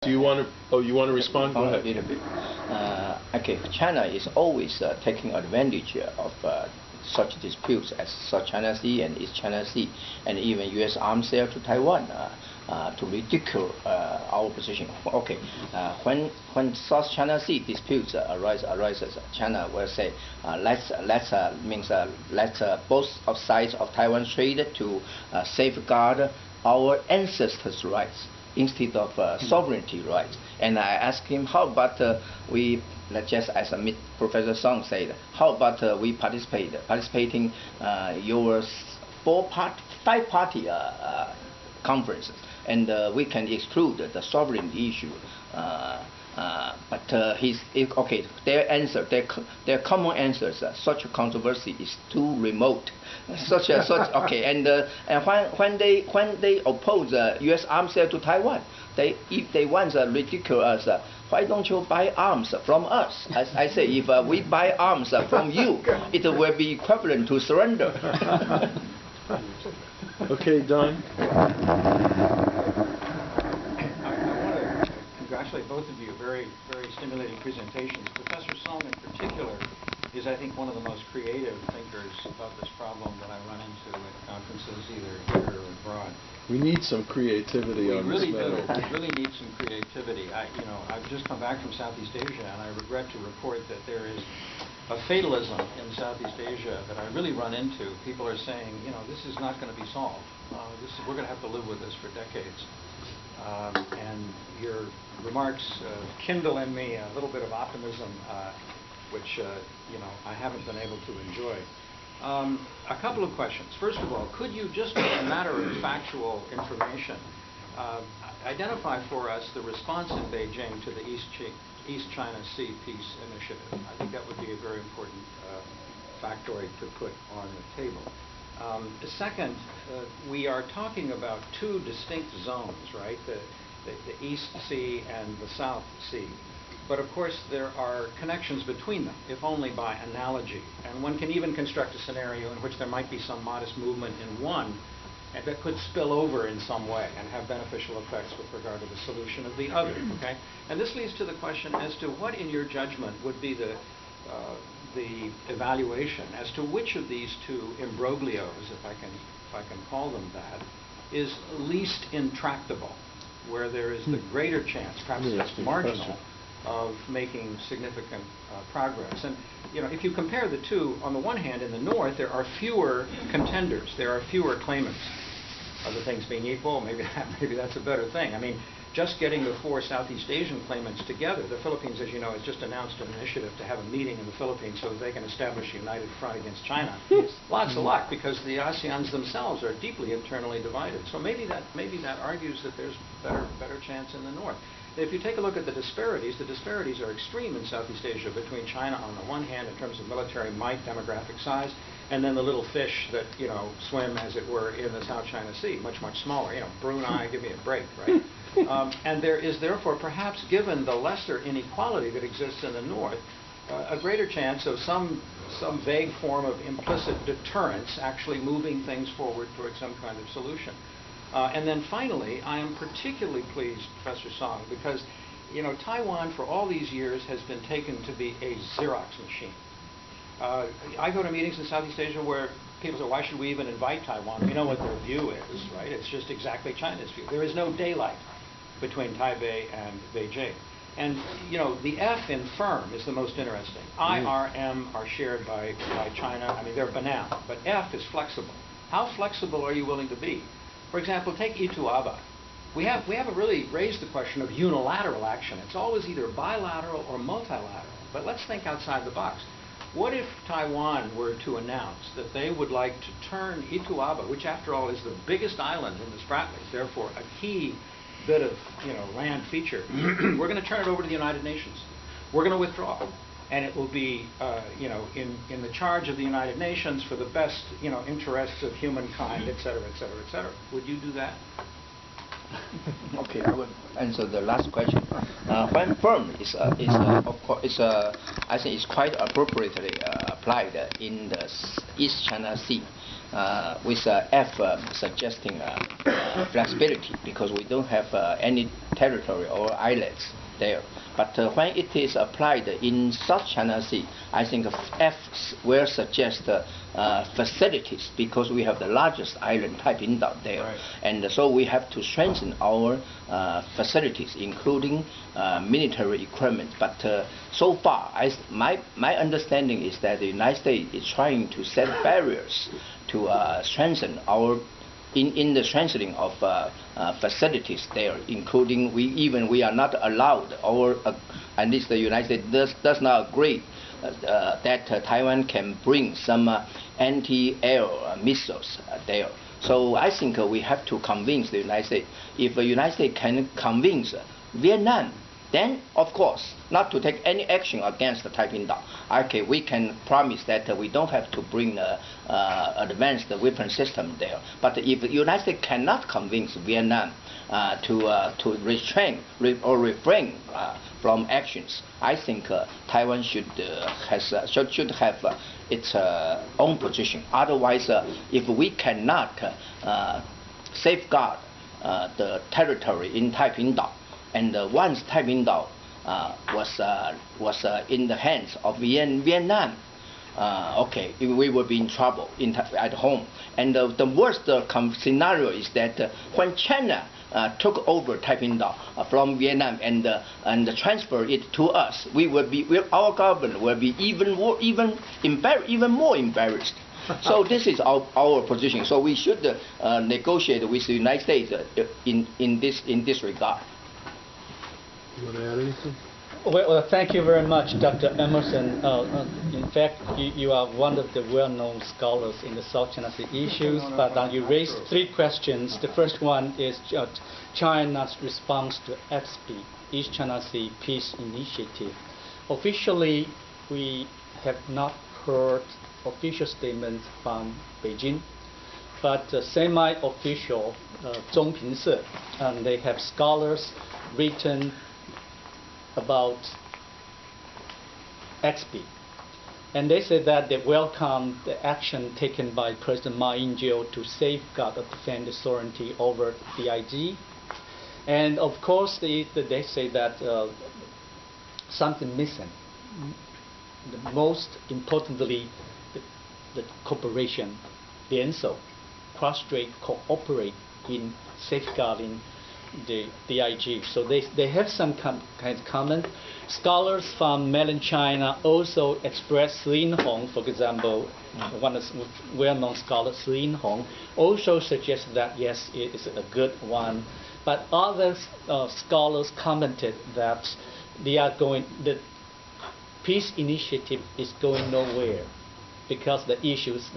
Do you want to? Oh, you want to respond? Go ahead. A little bit. Okay, China is always taking advantage of such disputes as South China Sea and East China Sea, and even U.S. arms sale to Taiwan to ridicule our position. Okay, when South China Sea disputes arises, China will say let's both sides of Taiwan trade to safeguard our ancestors' rights instead of sovereignty rights. And I asked him, how about we, just as Professor Song said, how about we participating your five-party conferences, and we can exclude the sovereignty issue. But okay. Their common answers. Such a controversy is too remote. Okay. And when they oppose U.S. arms sale to Taiwan, if they want to ridicule us, why don't you buy arms from us? I say, if we buy arms from you, it will be equivalent to surrender. Okay, Don. Congratulate both of you. Very, very stimulating presentations. Professor Song, in particular, is, I think, one of the most creative thinkers about this problem that I run into at conferences, either here or abroad. We need some creativity on this matter. We really need some creativity. I've just come back from Southeast Asia, and I regret to report that there is a fatalism in Southeast Asia that I really run into. People are saying, this is not going to be solved. We're going to have to live with this for decades. And your remarks kindle in me a little bit of optimism, which I haven't been able to enjoy. A couple of questions. First of all, could you, just as a matter of factual information, identify for us the response in Beijing to the East China Sea Peace Initiative? I think that would be a very important factoid to put on the table. Second, we are talking about two distinct zones, right? The East Sea and the South Sea. But of course, there are connections between them, if only by analogy. And one can even construct a scenario in which there might be some modest movement in one and that could spill over in some way and have beneficial effects with regard to the solution of the other. Okay? And this leads to the question as to what, in your judgment, would be the evaluation as to which of these two imbroglios, if I can call them that, is least intractable, where there is the greater chance, perhaps just marginal, of making significant progress. And if you compare the two, on the one hand, in the north, there are fewer contenders, there are fewer claimants. Other things being equal, maybe that's a better thing. I mean, just getting the four Southeast Asian claimants together, the Philippines, as you know, has just announced an initiative to have a meeting in the Philippines so that they can establish a united front against China. Lots of luck, because the ASEANs themselves are deeply internally divided. So maybe that argues that there's better chance in the north. If you take a look at the disparities are extreme in Southeast Asia between China on the one hand in terms of military might, demographic size, and then the little fish that swim, as it were, in the South China Sea, much smaller. Brunei, give me a break, right? And there is therefore, perhaps given the lesser inequality that exists in the north, a greater chance of some vague form of implicit deterrence actually moving things forward towards some kind of solution. And then finally, I am particularly pleased, Professor Song, because Taiwan for all these years has been taken to be a Xerox machine. I go to meetings in Southeast Asia where people say, why should we even invite Taiwan? We know what their view is, right? It's just exactly China's view. There is no daylight between Taipei and Beijing. And the F in firm is the most interesting. I, R, M are shared by China. I mean, they're banal. But F is flexible. How flexible are you willing to be? For example, take Ituaba. We haven't really raised the question of unilateral action. It's always either bilateral or multilateral. But let's think outside the box. What if Taiwan were to announce that they would like to turn Ituaba, which after all is the biggest island in the Spratlys, therefore a key bit of land feature, we're going to turn it over to the United Nations. We're going to withdraw. And it will be in the charge of the United Nations for the best interests of humankind, et cetera, et cetera, et cetera. Would you do that? Okay, I will answer the last question. When firm is of course, I think it's quite appropriately applied in the East China Sea. with F suggesting flexibility because we don't have any territory or islets there. But when it is applied in South China Sea, I think F will suggest facilities because we have the largest island, Taipingdao, there. Right. And so we have to strengthen our facilities, including military equipment. But so far, my understanding is that the United States is trying to set barriers to strengthen our in the strengthening of facilities there, including we are not allowed, or at least the United States does not agree that Taiwan can bring some anti-air missiles there. So I think we have to convince the United States. If the United States can convince Vietnam, then of course not to take any action against the Taipingdao. Okay, we can promise that we don't have to bring advanced weapon system there. But if the United States cannot convince Vietnam to refrain from actions, I think Taiwan should have its own position. Otherwise, if we cannot safeguard the territory in Taipingdao, and once Taipingdao was in the hands of Vietnam, okay, we will be in trouble at home. And the worst scenario is that when China took over Taipingdao from Vietnam and transferred it to us, our government will be even more embarrassed. So this is our position. So we should negotiate with the United States in this regard. You want to add anything? Well, thank you very much, Dr. Emerson. In fact, you are one of the well-known scholars in the South China Sea issues, but you raised three questions. The first one is China's response to EPSP, East China Sea Peace Initiative. Officially, we have not heard official statements from Beijing, but semi-official Zhongping Se, they have scholars written about XP. And they said that they welcome the action taken by President Ma Ying-jeou to safeguard and defend the sovereignty over the IG. And of course, they say that something missing. Most importantly, the cooperation, the ENSO, cross-strait cooperate in safeguarding the IG. So they have some kind of comment. Scholars from mainland China also expressed. Lin Hong, for example, one of the well-known scholars, Lin Hong, also suggested that yes, it is a good one. But other scholars commented that the peace initiative is going nowhere, because the issues,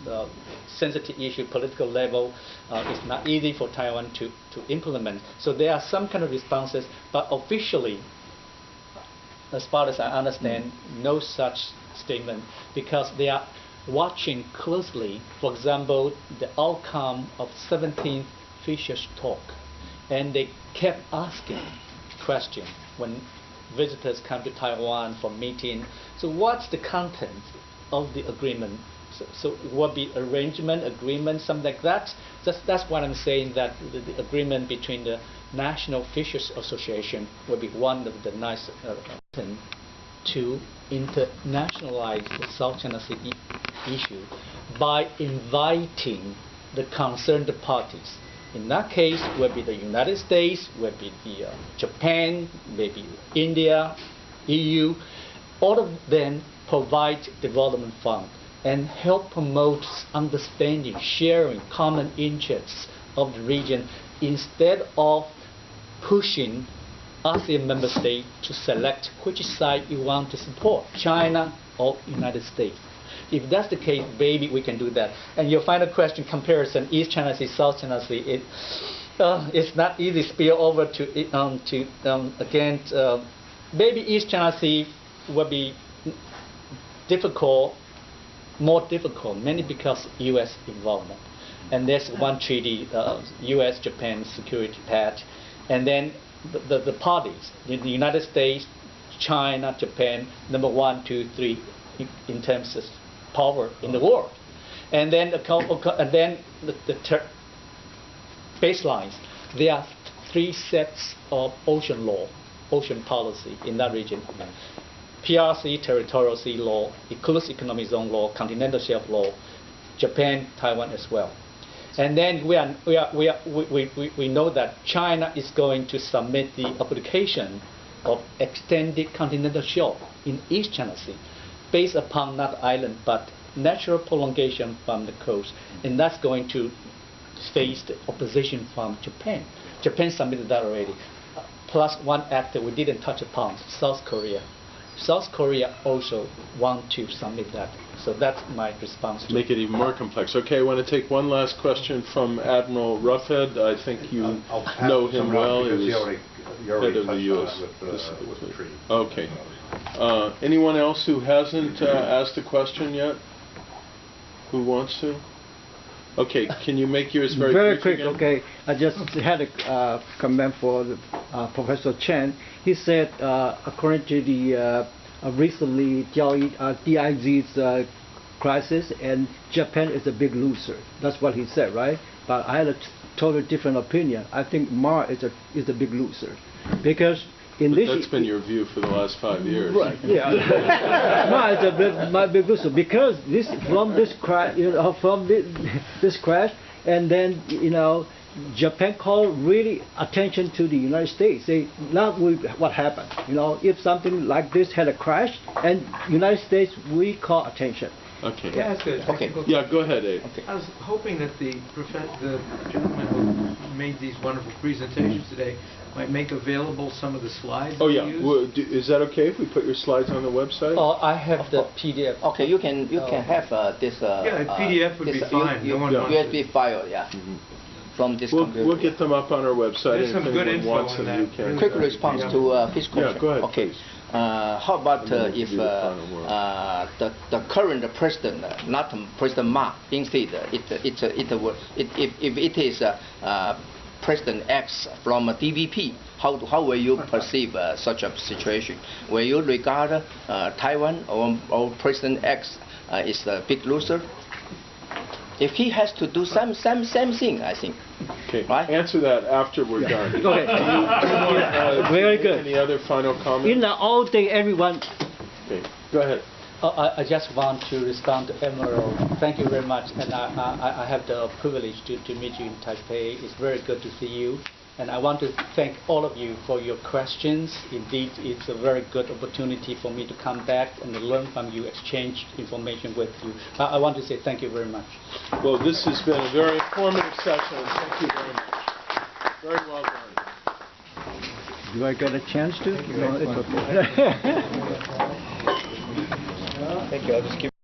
the sensitive issue, political level, is not easy for Taiwan to implement. So there are some kind of responses, but officially, as far as I understand, no such statement, because they are watching closely, for example, the outcome of 17th Fishers talk. And they kept asking questions when visitors come to Taiwan for meeting. So what's the content of the agreement? So it will be arrangement, agreement, something like that. That's what I'm saying, that the agreement between the National Fishers Association will be one of the nice to internationalize the South China Sea issue by inviting the concerned parties. In that case, will be the United States, will be the Japan, maybe India, EU. All of them provide development fund and help promote understanding, sharing common interests of the region, instead of pushing ASEAN member states to select which side you want to support, China or United States. If that's the case, maybe we can do that. And your final question, comparison, East China Sea, South China Sea, it's not easy to spill over again. Maybe East China Sea will be difficult, more difficult, mainly because U.S. involvement. And there's one treaty, U.S.-Japan Security Pact, and then the parties, the United States, China, Japan, number 1, 2, 3 in terms of power in the world. And then the baselines. There are 3 sets of ocean law, ocean policy in that region. PRC, territorial sea law, exclusive economic zone law, continental shelf law, Japan, Taiwan as well. And then we know that China is going to submit the application of extended continental shelf in East China Sea, based upon not island but natural prolongation from the coast, and that's going to face the opposition from Japan. Japan submitted that already. Plus one actor we didn't touch upon, South Korea. South Korea also want to submit that. So that's my response. Make it even more complex. Okay, I want to take one last question from Admiral Roughhead. I think you know him well. He was head of the U.S. with the treaty. Okay. Anyone else who hasn't asked a question yet? Who wants to? Okay, can you make yours very quick? Again? Okay, I just had a comment for the, Professor Chen. He said, according to the recently DIG's crisis, and Japan is a big loser. That's what he said, right? But I had a totally different opinion. I think Ma is a big loser, because that's been your view for the last 5 years. Right. Yeah. Ma is my big loser, because this crash, and then Japan called really attention to the United States. Say, now what happened? If something like this had a crash, and United States, we call attention. Okay. Yeah, okay. Yeah, go ahead, Abe. Okay. I was hoping that the gentleman who made these wonderful presentations today might make available some of the slides. Oh yeah. Well, is that okay if we put your slides on the website? Oh, I have the PDF. Okay, you can have this. Yeah, a PDF would be fine. USB file, yeah. From this computer. We'll get them up on our website. There's some good info wants in them, that. you can. Quick response to his question. Yeah, go ahead. Okay. Please. How about if the current president, not President Ma, instead if it is President X from DVP, how will you perceive such a situation? Will you regard Taiwan or President X is a big loser? If he has to do same thing, I think. Okay. Right? Answer that after we're done. Okay. Very good. Any other final comments? All day, everyone. Okay. Go ahead. I just want to respond to Emerald. Thank you very much, and I have the privilege to meet you in Taipei. It's very good to see you, and I want to thank all of you for your questions. Indeed, it's a very good opportunity for me to come back and learn from you, exchange information with you. I want to say thank you very much. Well, this has been a very informative session. Thank you very much. Very well done. Do I get a chance to? Thank you. I'll just keep